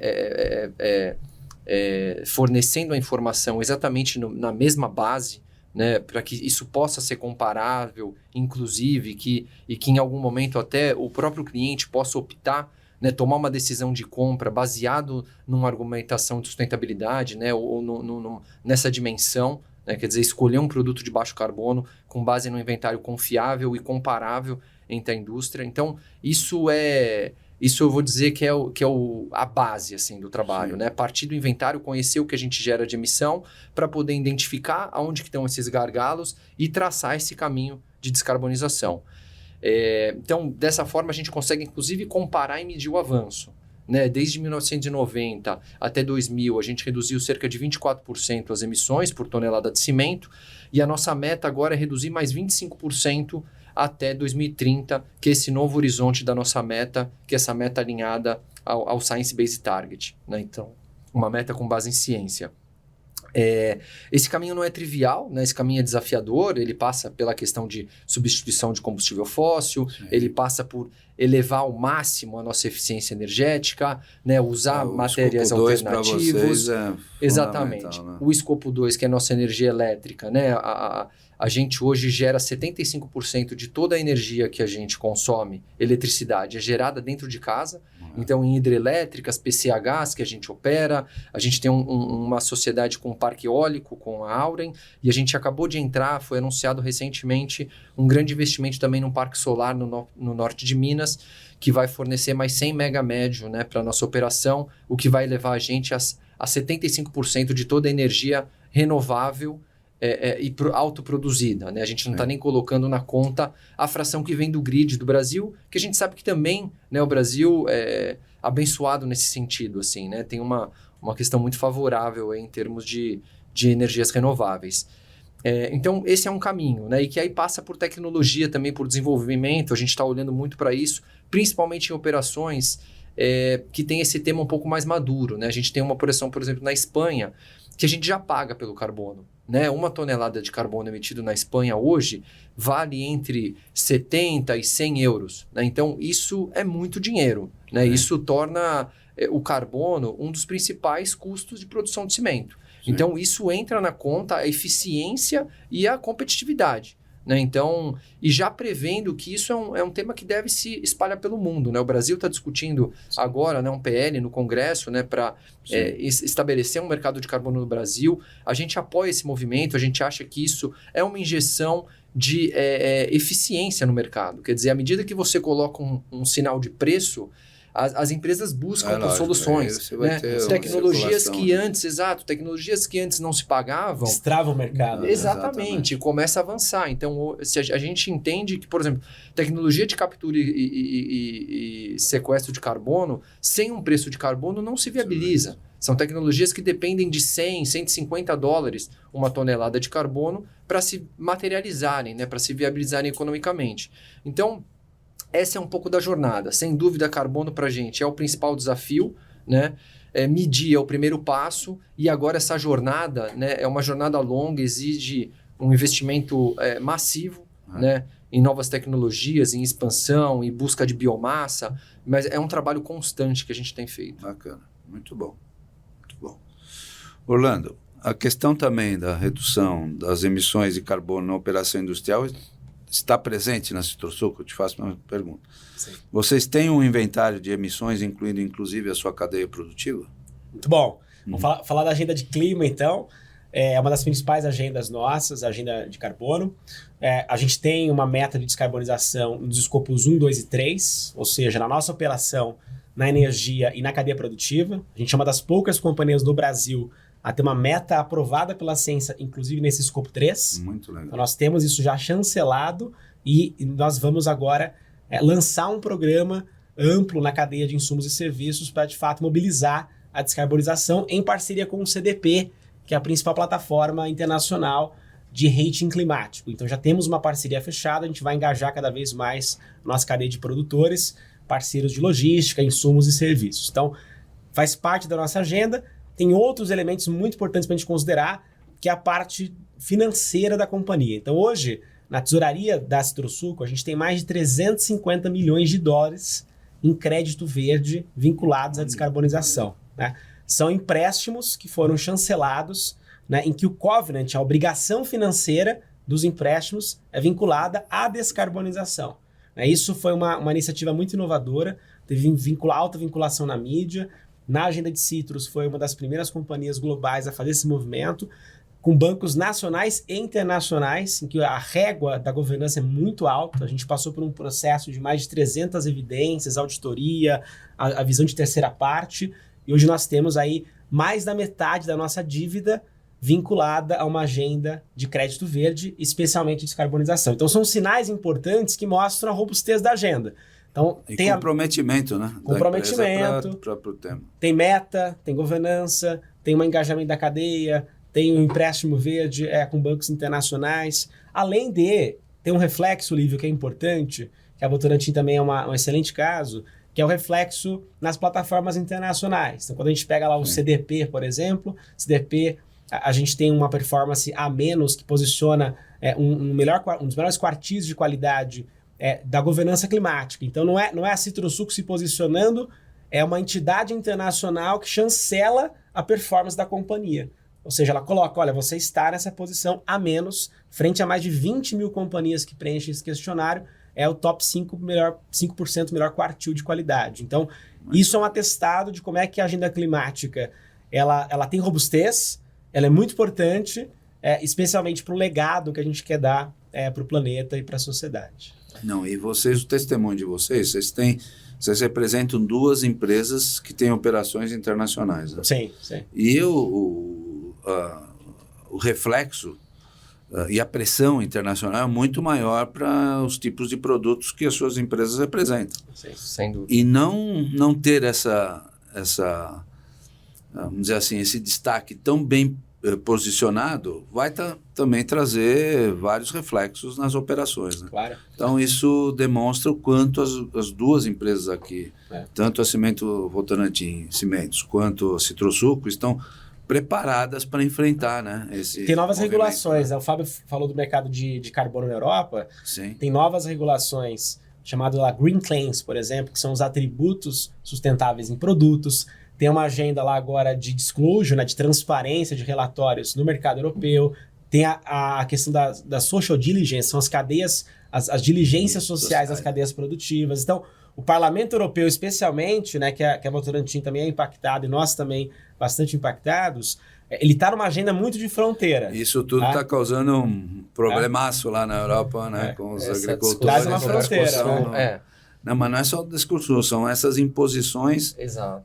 fornecendo a informação exatamente na mesma base, né, para que isso possa ser comparável, inclusive, e que em algum momento até o próprio cliente possa optar, né, tomar uma decisão de compra baseado numa argumentação de sustentabilidade, né, ou nessa dimensão. Quer dizer, escolher um produto de baixo carbono com base no inventário confiável e comparável entre a indústria. Então, isso eu vou dizer que é a base assim, do trabalho, né? Partir do inventário, conhecer o que a gente gera de emissão para poder identificar aonde que estão esses gargalos e traçar esse caminho de descarbonização. Então, dessa forma, a gente consegue, inclusive, comparar e medir o avanço. Né? Desde 1990 até 2000, a gente reduziu cerca de 24% as emissões por tonelada de cimento, e a nossa meta agora é reduzir mais 25% até 2030, que é esse novo horizonte da nossa meta, que é essa meta alinhada ao Science Based Target, né? Então, uma meta com base em ciência. Esse caminho não é trivial, né? Esse caminho é desafiador, ele passa pela questão de substituição de combustível fóssil, ele passa por elevar ao máximo a nossa eficiência energética, né? Usar matérias alternativas. Exatamente. Né? O escopo 2, que é a nossa energia elétrica, né? A gente hoje gera 75% de toda a energia que a gente consome, eletricidade, é gerada dentro de casa. Então, em hidrelétricas, PCHs que a gente opera, a gente tem uma sociedade com um parque eólico, com a Auren, e a gente acabou de entrar, foi anunciado recentemente, um grande investimento também num parque solar no norte de Minas, que vai fornecer mais 100 megamédio, né, para a nossa operação, o que vai levar a gente a 75% de toda a energia renovável e autoproduzida, né? A gente não está nem colocando na conta a fração que vem do grid do Brasil, que a gente sabe que também, né, o Brasil é abençoado nesse sentido, assim, né? Tem uma questão muito favorável em termos de energias renováveis. Então, esse é um caminho, né? E que aí passa por tecnologia também, por desenvolvimento. A gente está olhando muito para isso, principalmente em operações que tem esse tema um pouco mais maduro, né? A gente tem uma operação, por exemplo, na Espanha, que a gente já paga pelo carbono, né? 1 tonelada de carbono emitido na Espanha hoje vale entre 70 e 100 euros. Né? Então, isso é muito dinheiro. Né? Isso torna o carbono um dos principais custos de produção de cimento. Sim. Então, isso entra na conta a eficiência e a competitividade. Né? Então, e já prevendo que isso é um tema que deve se espalhar pelo mundo. Né? O Brasil está discutindo agora, né, um PL no Congresso, né, para estabelecer um mercado de carbono no Brasil. A gente apoia esse movimento, a gente acha que isso é uma injeção de eficiência no mercado. Quer dizer, à medida que você coloca um sinal de preço, as empresas buscam por soluções. Né? Tecnologias que tecnologias que antes não se pagavam. Destrava o mercado. Exatamente, começa a avançar. Então, se a gente entende que, por exemplo, tecnologia de captura e sequestro de carbono, sem um preço de carbono, não se viabiliza. São tecnologias que dependem de $100, $150 uma tonelada de carbono para se materializarem, né? Para se viabilizarem economicamente. Então, essa é um pouco da jornada. Sem dúvida, carbono para a gente é o principal desafio, né? Medir é o primeiro passo e agora essa jornada, né, é uma jornada longa, exige um investimento massivo, né, em novas tecnologias, em expansão, em busca de biomassa, mas é um trabalho constante que a gente tem feito. Bacana, muito bom. Muito bom. Orlando, a questão também da redução das emissões de carbono na operação industrial está presente na Citrosuco? Eu te faço uma pergunta. Sim. Vocês têm um inventário de emissões, incluindo inclusive a sua cadeia produtiva? Muito bom. Vamos falar da agenda de clima, então. É uma das principais agendas nossas, a agenda de carbono. A gente tem uma meta de descarbonização nos escopos 1, 2 e 3, ou seja, na nossa operação, na energia e na cadeia produtiva. A gente é uma das poucas companhias do Brasil a ter uma meta aprovada pela ciência, inclusive nesse escopo 3. Muito legal. Então, nós temos isso já chancelado e nós vamos agora lançar um programa amplo na cadeia de insumos e serviços para, de fato, mobilizar a descarbonização em parceria com o CDP, que é a principal plataforma internacional de rating climático. Então, já temos uma parceria fechada, a gente vai engajar cada vez mais nossa cadeia de produtores, parceiros de logística, insumos e serviços. Então, faz parte da nossa agenda. Tem outros elementos muito importantes para a gente considerar, que é a parte financeira da companhia. Então, hoje, na tesouraria da Citrosuco, a gente tem mais de 350 milhões de dólares em crédito verde vinculados à descarbonização. Né? São empréstimos que foram chancelados, né, em que o covenant, a obrigação financeira dos empréstimos, é vinculada à descarbonização. Né? Isso foi uma iniciativa muito inovadora, teve alta vinculação na mídia. Na agenda de Citrus foi uma das primeiras companhias globais a fazer esse movimento, com bancos nacionais e internacionais, em que a régua da governança é muito alta. A gente passou por um processo de mais de 300 evidências, auditoria, a visão de terceira parte, e hoje nós temos aí mais da metade da nossa dívida vinculada a uma agenda de crédito verde, especialmente descarbonização. Então são sinais importantes que mostram a robustez da agenda. Então, e tem comprometimento, né? Comprometimento, para o tema. Tem meta, tem governança, tem um engajamento da cadeia, tem um empréstimo verde com bancos internacionais. Além de ter um reflexo, Lívio, que é importante, que a Votorantim também é um excelente caso, que é o reflexo nas plataformas internacionais. Então, quando a gente pega lá o CDP, por exemplo, CDP, a gente tem uma performance A-, que posiciona um dos melhores quartis de qualidade da governança climática. Então, não é a Citrosuco se posicionando, é uma entidade internacional que chancela a performance da companhia. Ou seja, ela coloca, olha, você está nessa posição A-, frente a mais de 20 mil companhias que preenchem esse questionário, é o top 5% melhor quartil de qualidade. Então, isso é um atestado de como é que a agenda climática ela tem robustez, ela é muito importante, especialmente para o legado que a gente quer dar para o planeta e para a sociedade. Não, e vocês, o testemunho de vocês vocês representam duas empresas que têm operações internacionais. Né? Sim, sim. E o reflexo e a pressão internacional é muito maior para os tipos de produtos que as suas empresas representam. Sim, sem dúvida. E não ter essa vamos dizer assim, esse destaque tão bem posicionado vai também trazer vários reflexos nas operações. Né? Claro. Então, isso demonstra o quanto as duas empresas aqui, tanto a Cimento Votorantim Cimentos quanto a Citrosuco, estão preparadas para enfrentar, né, esse Tem novas movimento, regulações. né? O Fábio falou do mercado de carbono na Europa. Sim. Tem novas regulações chamadas lá Green Claims, por exemplo, que são os atributos sustentáveis em produtos. tem uma agenda lá agora de disclosure, né, de transparência de relatórios no mercado europeu, tem a questão da social diligence, são as cadeias, as diligências sociais das cadeias produtivas. Então, o Parlamento Europeu, especialmente, né, que a Votorantim também é impactado e nós também bastante impactados, ele está numa agenda muito de fronteira. Isso tudo está causando um problemaço lá na Europa, né, com os agricultores. Traz uma fronteira, né? Não, mas não é só o discurso, são essas imposições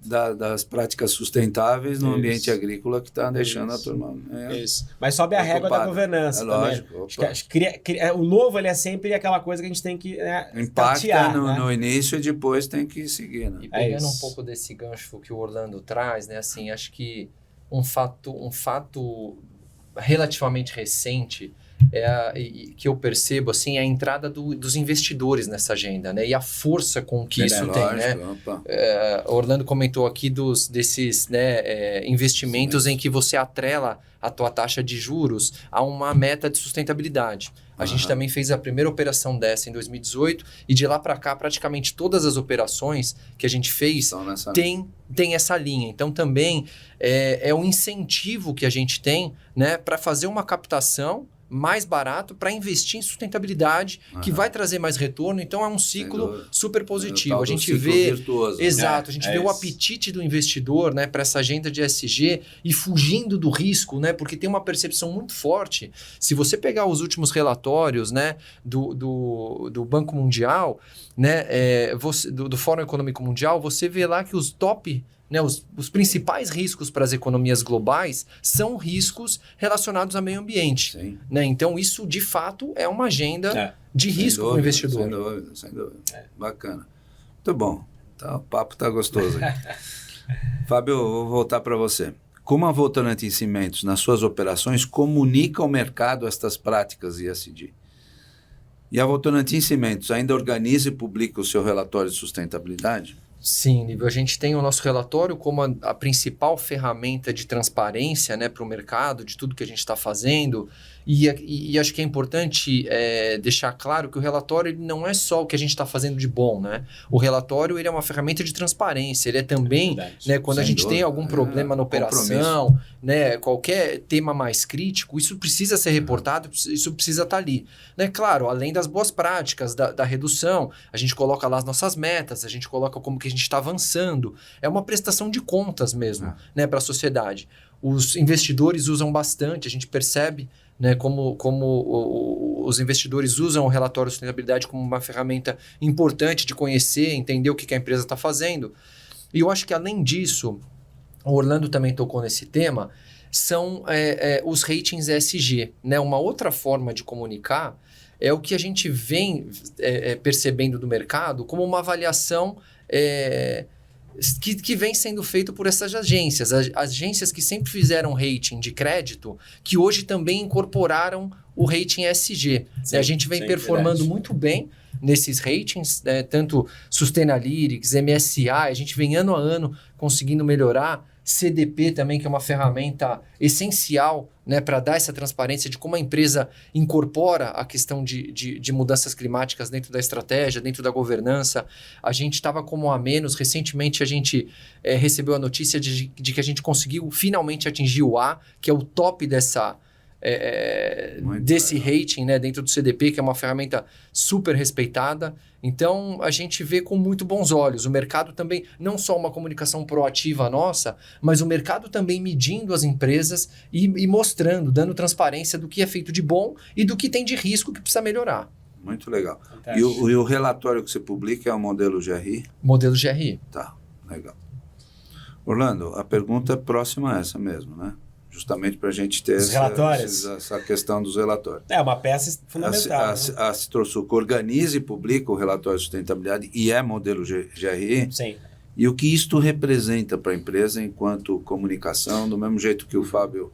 das práticas sustentáveis no ambiente agrícola que está deixando a turma. Isso. Mas sobe a régua da governança também. O novo ele é sempre aquela coisa que a gente tem que impacta no início e depois tem que seguir. Né? E pegando um pouco desse gancho que o Orlando traz, né, assim, acho que um fato relativamente recente que eu percebo assim, é a entrada dos investidores nessa agenda, né? E a força com que isso tem, né? Orlando comentou aqui desses investimentos em que você atrela a tua taxa de juros a uma meta de sustentabilidade. A gente também fez a primeira operação dessa em 2018 e de lá para cá praticamente todas as operações que a gente fez tem essa linha. Então também é um incentivo que a gente tem, né, para fazer uma captação mais barato para investir em sustentabilidade, que vai trazer mais retorno. Então é um ciclo super positivo. A gente vê virtuoso, exato, a gente vê o apetite do investidor, né, para essa agenda de ESG e fugindo do risco, né, porque tem uma percepção muito forte. Se você pegar os últimos relatórios, né, do Banco Mundial, né, do Fórum Econômico Mundial, você vê lá que os top, né, os principais riscos para as economias globais são riscos relacionados ao meio ambiente. Né? Então, isso, de fato, é uma agenda de risco para o investidor. Sem dúvida. Bacana. Muito bom. Então, o papo está gostoso aqui. Fábio, eu vou voltar para você. Como a Votorantim Cimentos, nas suas operações, comunica ao mercado estas práticas ESG? E a Votorantim Cimentos ainda organiza e publica o seu relatório de sustentabilidade? Sim, Lívio, a gente tem o nosso relatório como a principal ferramenta de transparência, né, para o mercado, de tudo que a gente está fazendo. E acho que é importante deixar claro que o relatório ele não é só o que a gente está fazendo de bom, né? O relatório ele é uma ferramenta de transparência, ele é também, né, quando a gente tem algum problema na operação, né, qualquer tema mais crítico, isso precisa ser reportado, isso precisa estar ali. Né? Claro, além das boas práticas, da redução, a gente coloca lá as nossas metas, a gente coloca como que a gente está avançando. É uma prestação de contas mesmo, né, para a sociedade. Os investidores usam bastante, a gente percebe, né, como os investidores usam o relatório de sustentabilidade como uma ferramenta importante de conhecer, entender o que a empresa está fazendo. E eu acho que, além disso, o Orlando também tocou nesse tema, são os ratings ESG. Né? Uma outra forma de comunicar é o que a gente vem percebendo do mercado como uma avaliação que vem sendo feito por essas agências. As agências que sempre fizeram rating de crédito, que hoje também incorporaram o rating ESG. Sim, a gente vem performando muito bem nesses ratings, né? Tanto Sustainalytics, MSCI, a gente vem ano a ano conseguindo melhorar. CDP também, que é uma ferramenta essencial, né, para dar essa transparência de como a empresa incorpora a questão de mudanças climáticas dentro da estratégia, dentro da governança. A gente estava como a menos. Recentemente, a gente recebeu a notícia de que a gente conseguiu finalmente atingir o A, que é o top desse rating, né, dentro do CDP, que é uma ferramenta super respeitada. Então, a gente vê com muito bons olhos. O mercado também, não só uma comunicação proativa nossa, mas o mercado também medindo as empresas e mostrando, dando transparência do que é feito de bom e do que tem de risco que precisa melhorar. Muito legal. E o relatório que você publica é o modelo GRI? Modelo GRI. Tá, legal. Orlando, a pergunta próxima é essa mesmo, né? Justamente para a gente ter essa questão dos relatórios. É uma peça fundamental. A Citrosuco organiza e publica o relatório de sustentabilidade e é modelo GRI. Sim. E o que isto representa para a empresa enquanto comunicação, do mesmo jeito que o Fábio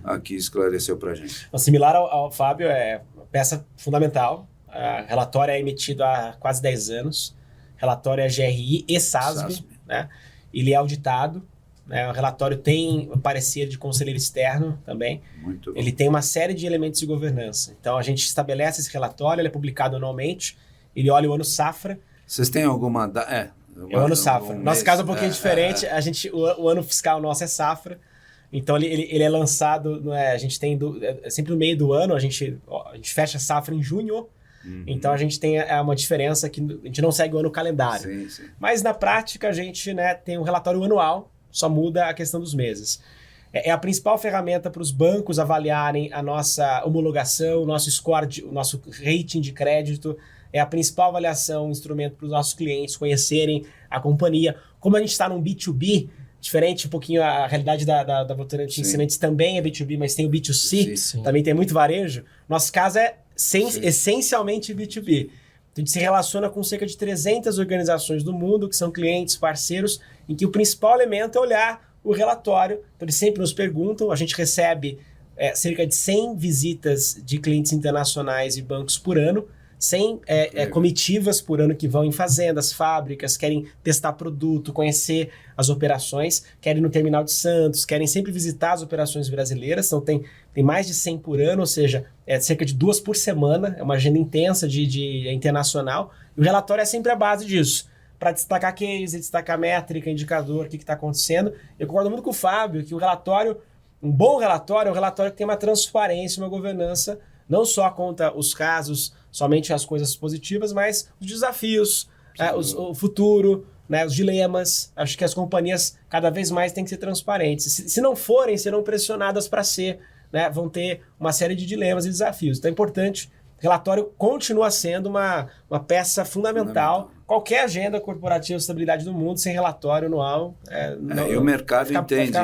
aqui esclareceu para a gente. Similar ao Fábio, é peça fundamental. O relatório é emitido há quase 10 anos. O relatório é GRI e SASB. Né? Ele é auditado. O relatório tem parecer de conselheiro externo também. Muito bom. Ele tem uma série de elementos de governança. Então, a gente estabelece esse relatório, ele é publicado anualmente, ele olha o ano safra. Vocês têm alguma... É o ano safra. Nosso caso é um pouquinho diferente. O ano fiscal nosso é safra. Então, ele é lançado... a gente tem... sempre no meio do ano, a gente fecha a safra em junho. Então, a gente tem uma diferença que a gente não segue o ano calendário. Sim. Mas, na prática, a gente tem um relatório anual, só muda a questão dos meses. É a principal ferramenta para os bancos avaliarem a nossa homologação, o nosso score, o nosso rating de crédito. É a principal avaliação, instrumento para os nossos clientes conhecerem a companhia. Como a gente está num B2B, diferente um pouquinho a realidade da Votorantim Cimentos também é B2B, mas tem o B2C, Sim. também tem muito varejo. Nosso caso é essencialmente B2B. Então, a gente se relaciona com cerca de 300 organizações do mundo, que são clientes, parceiros, em que o principal elemento é olhar o relatório. Então, eles sempre nos perguntam, a gente recebe cerca de 100 visitas de clientes internacionais e bancos por ano, 100 comitivas por ano que vão em fazendas, fábricas, querem testar produto, conhecer as operações, querem ir no Terminal de Santos, querem sempre visitar as operações brasileiras. Então tem mais de 100 por ano, ou seja, cerca de 2 por semana, é uma agenda intensa de internacional. E o relatório é sempre a base disso, para destacar case, destacar métrica, indicador, o que está acontecendo. Eu concordo muito com o Fábio que o relatório, um bom relatório, é um relatório que tem uma transparência, uma governança, não só conta os casos, somente as coisas positivas, mas os desafios, o futuro, os dilemas. Acho que as companhias cada vez mais têm que ser transparentes. Se não forem, serão pressionadas para ser, vão ter uma série de dilemas e desafios. Então é importante, o relatório continua sendo uma peça fundamental. Qualquer agenda corporativa de estabilidade do mundo, sem relatório anual... e o mercado entende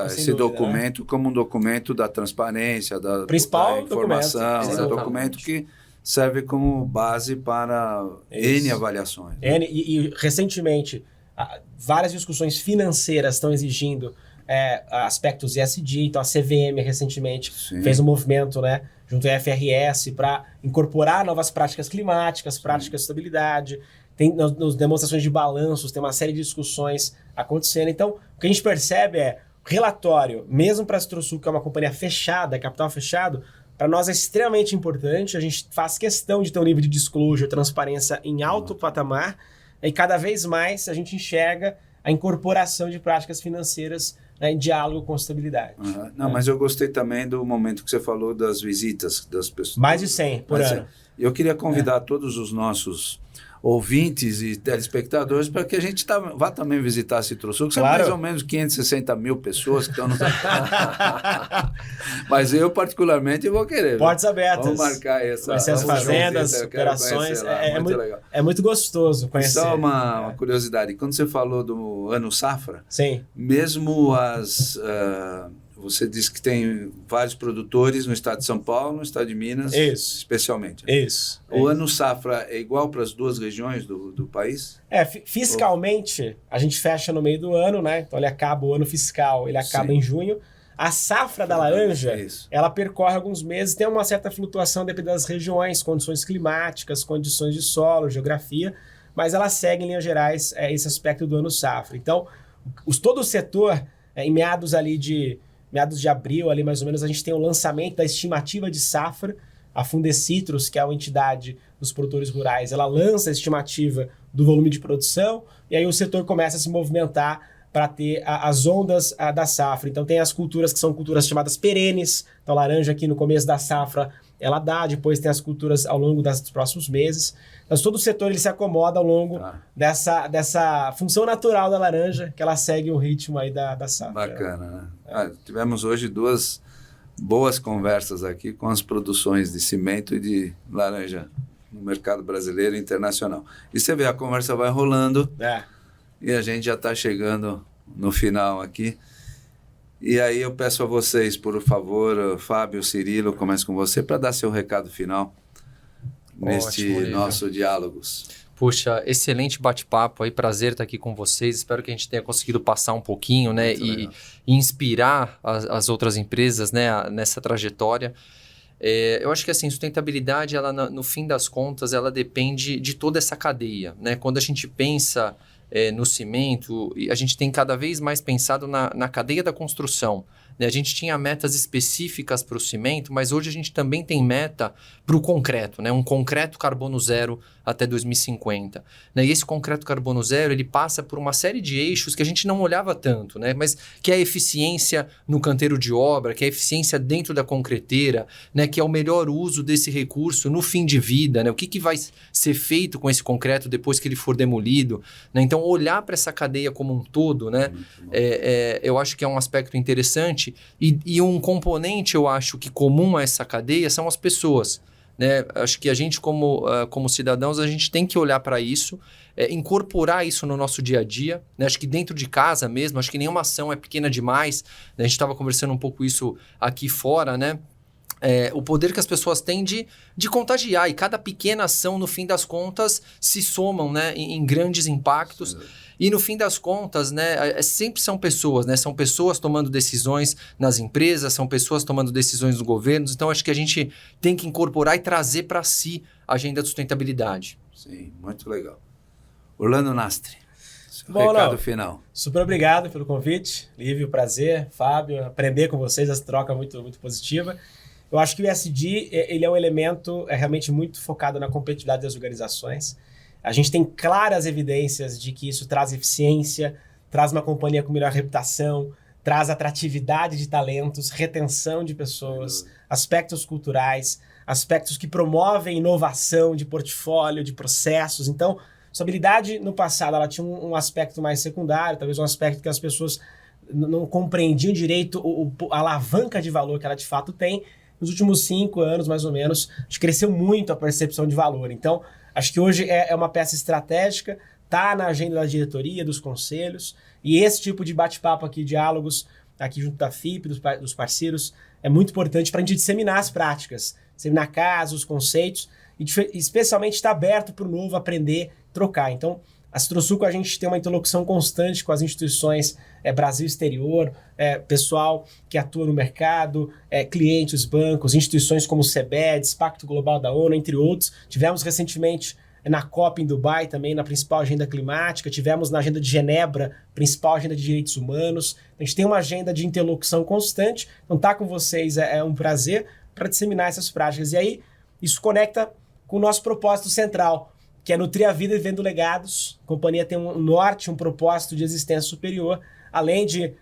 esse documento como um documento da transparência, da informação, é um documento que serve como base para N avaliações. E recentemente, várias discussões financeiras estão exigindo aspectos ESG. Então, a CVM recentemente fez um movimento, junto à FRS, para incorporar novas práticas climáticas, práticas de estabilidade. Tem nas demonstrações de balanços, tem uma série de discussões acontecendo. Então, o que a gente percebe relatório, mesmo para a Citrosul, que é uma companhia fechada, capital fechado, para nós é extremamente importante. A gente faz questão de ter um nível de disclosure, transparência em alto patamar, e cada vez mais a gente enxerga a incorporação de práticas financeiras em diálogo com a estabilidade. Mas eu gostei também do momento que você falou das visitas das pessoas. Mais de 100 por ano. Eu queria convidar todos os nossos ouvintes e telespectadores para que a gente vá também visitar a Citrosul, que são mais ou menos 560 mil pessoas que estão nos... Mas eu, particularmente, vou querer. Portas abertas. Vamos marcar essa... Conhecer as fazendas, operações. É muito gostoso conhecer. Só uma curiosidade. Quando você falou do ano safra, sim, mesmo você disse que tem vários produtores no estado de São Paulo, no estado de Minas, especialmente. O ano safra é igual para as duas regiões do país? Fiscalmente, a gente fecha no meio do ano, Então ele acaba o ano fiscal, ele acaba em junho. A safra da laranja, ela percorre alguns meses, tem uma certa flutuação dependendo das regiões, condições climáticas, condições de solo, geografia, mas ela segue, em linhas gerais, esse aspecto do ano safra. Então, todo o setor, em meados de abril, ali mais ou menos, a gente tem o lançamento da estimativa de safra. A Fundecitrus, que é a entidade dos produtores rurais, ela lança a estimativa do volume de produção, e aí o setor começa a se movimentar para ter as ondas da safra. Então tem as culturas que são culturas chamadas perenes. Então a laranja aqui no começo da safra, ela dá, depois tem as culturas ao longo dos próximos meses. Então todo o setor ele se acomoda ao longo dessa função natural da laranja, que ela segue o ritmo aí da safra. Bacana, tivemos hoje 2 boas conversas aqui com as produções de cimento e de laranja no mercado brasileiro e internacional. E você vê, a conversa vai rolando e a gente já está chegando no final aqui. E aí eu peço a vocês, por favor, Fábio, Cirilo, começo com você, para dar seu recado final neste nosso Diálogos. Puxa, excelente bate-papo aí, prazer estar aqui com vocês. Espero que a gente tenha conseguido passar um pouquinho, e inspirar as outras empresas, nessa trajetória. Eu acho que assim, sustentabilidade, ela, no fim das contas, ela depende de toda essa cadeia, Quando a gente pensa no cimento, a gente tem cada vez mais pensado na cadeia da construção, né? A gente tinha metas específicas para o cimento, mas hoje a gente também tem meta para o concreto, né? Um concreto carbono zero até 2050. Né? E esse concreto carbono zero, ele passa por uma série de eixos que a gente não olhava tanto, né? Mas que é a eficiência no canteiro de obra, que é a eficiência dentro da concreteira, né? Que é o melhor uso desse recurso no fim de vida, né? O que vai ser feito com esse concreto depois que ele for demolido, né? Então, olhar para essa cadeia como um todo, né? Eu acho que é um aspecto interessante e um componente, eu acho que comum a essa cadeia são as pessoas. Né? Acho que a gente, como cidadãos, a gente tem que olhar para isso, incorporar isso no nosso dia a dia. Né? Acho que dentro de casa mesmo, acho que nenhuma ação é pequena demais. Né? A gente estava conversando um pouco isso aqui fora, né? O poder que as pessoas têm de contagiar. E cada pequena ação, no fim das contas, se somam, né, em grandes impactos. Sim. E no fim das contas, né, sempre são pessoas, né? São pessoas tomando decisões nas empresas, são pessoas tomando decisões nos governos. Então, acho que a gente tem que incorporar e trazer para si a agenda de sustentabilidade. Sim, muito legal. Orlando Nastri, seu recado final. Super obrigado pelo convite. Lívio, prazer. Fábio, aprender com vocês, essa troca muito, muito positiva. Eu acho que o ESG ele é um elemento realmente muito focado na competitividade das organizações. A gente tem claras evidências de que isso traz eficiência, traz uma companhia com melhor reputação, traz atratividade de talentos, retenção de pessoas, aspectos culturais, aspectos que promovem inovação de portfólio, de processos. Então, sustentabilidade no passado ela tinha um aspecto mais secundário, talvez um aspecto que as pessoas não compreendiam direito a alavanca de valor que ela de fato tem. Nos últimos 5 anos, mais ou menos, a gente cresceu muito a percepção de valor. Então, acho que hoje é uma peça estratégica, está na agenda da diretoria, dos conselhos, e esse tipo de bate-papo aqui, diálogos aqui junto da FIP, dos parceiros, é muito importante para a gente disseminar as práticas, disseminar casos, conceitos, e especialmente estar aberto para o novo, aprender, trocar. Então, a Citrosuco, a gente tem uma interlocução constante com as instituições Brasil Exterior, pessoal que atua no mercado, clientes, bancos, instituições como o CBEDS, Pacto Global da ONU, entre outros. Tivemos recentemente na COP em Dubai também, na principal agenda climática, tivemos na agenda de Genebra, principal agenda de direitos humanos. A gente tem uma agenda de interlocução constante, então estar com vocês é um prazer para disseminar essas práticas. E aí, isso conecta com o nosso propósito central, que é nutrir a vida vivendo legados. A companhia tem um norte, um propósito de existência superior. Além de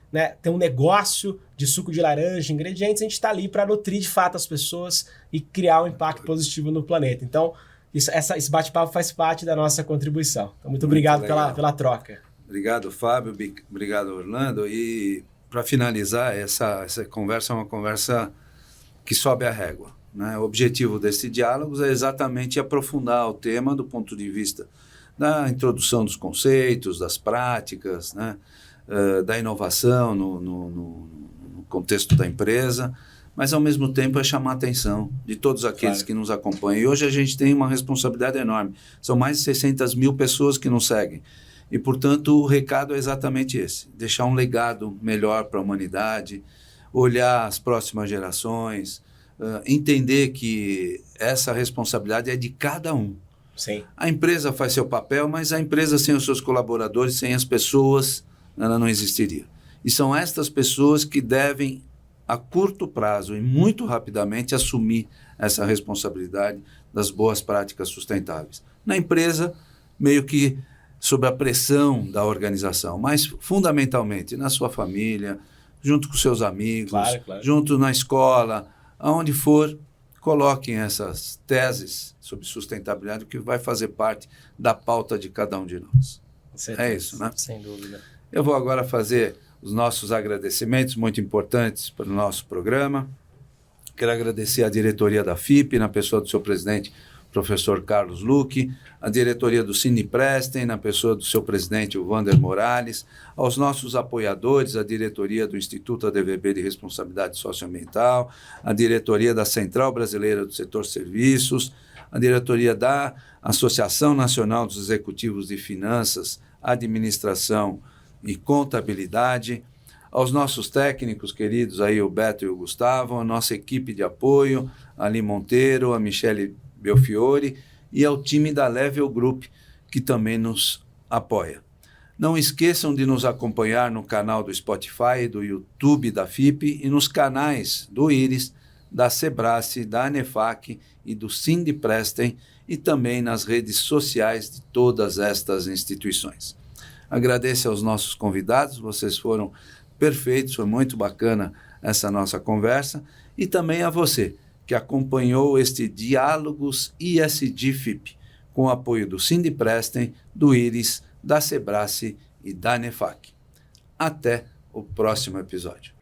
ter um negócio de suco de laranja, ingredientes, a gente está ali para nutrir de fato as pessoas e criar um impacto positivo no planeta. Então, esse bate-papo faz parte da nossa contribuição. Então, muito obrigado pela troca. Obrigado, Fábio. Obrigado, Orlando. E, para finalizar, essa conversa é uma conversa que sobe a régua. Né? O objetivo desse diálogo é exatamente aprofundar o tema do ponto de vista da introdução dos conceitos, das práticas, né? Da inovação no contexto da empresa, mas ao mesmo tempo é chamar a atenção de todos aqueles que nos acompanham. E hoje a gente tem uma responsabilidade enorme. São mais de 600 mil pessoas que nos seguem. E, portanto, o recado é exatamente esse: deixar um legado melhor para a humanidade, olhar as próximas gerações, entender que essa responsabilidade é de cada um. Sim. A empresa faz seu papel, mas a empresa sem os seus colaboradores, sem as pessoas, ela não existiria. E são estas pessoas que devem, a curto prazo e muito rapidamente, assumir essa responsabilidade das boas práticas sustentáveis. Na empresa, meio que sob a pressão da organização, mas fundamentalmente na sua família, junto com seus amigos, junto na escola, aonde for, coloquem essas teses sobre sustentabilidade, que vai fazer parte da pauta de cada um de nós. É isso, né? Sem dúvida. Eu vou agora fazer os nossos agradecimentos muito importantes para o nosso programa. Quero agradecer à diretoria da FIP, na pessoa do seu presidente, professor Carlos Luque, a diretoria do Cine Prestem, na pessoa do seu presidente, o Wander Morales, aos nossos apoiadores, a diretoria do Instituto ADVB de Responsabilidade Socioambiental, a diretoria da Central Brasileira do Setor Serviços, a diretoria da Associação Nacional dos Executivos de Finanças, Administração e Contabilidade, aos nossos técnicos queridos aí, o Beto e o Gustavo, a nossa equipe de apoio, a Ali Monteiro, a Michele Belfiore e ao time da Level Group, que também nos apoia. Não esqueçam de nos acompanhar no canal do Spotify, do YouTube da FIP e nos canais do IRIS, da Sebrae, da ANEFAC e do Sindiprestem e também nas redes sociais de todas estas instituições. Agradeço aos nossos convidados, vocês foram perfeitos, foi muito bacana essa nossa conversa, e também a você que acompanhou este Diálogos ISD-FIP, com o apoio do Sindiprestem, do IRIS, da Sebrae e da ANEFAC. Até o próximo episódio.